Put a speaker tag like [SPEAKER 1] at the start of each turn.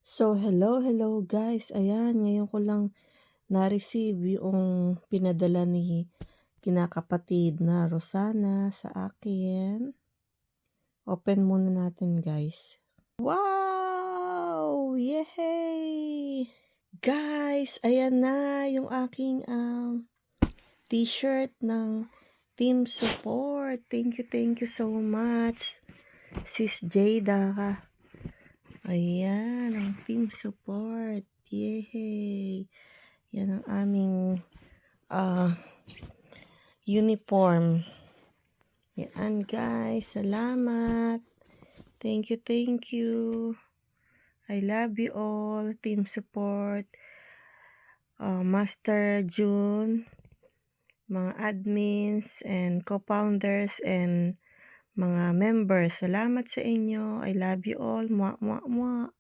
[SPEAKER 1] So, hello guys. Ayan, ngayon ko lang na-receive yung pinadala ni kinakapatid na Rosana sa akin. Open muna natin guys. Wow! Yay! Guys, ayan na yung aking t-shirt ng Team Support. Thank you so much, Sis Jada. Ayan, ang Team Support. Yay! Yan ang aming uniform. Yan guys, salamat. Thank you. I love you all. Team Support. Master June, mga admins and co-founders and mga members. Salamat sa inyo. I love you all. Mwah, mwah, mwah.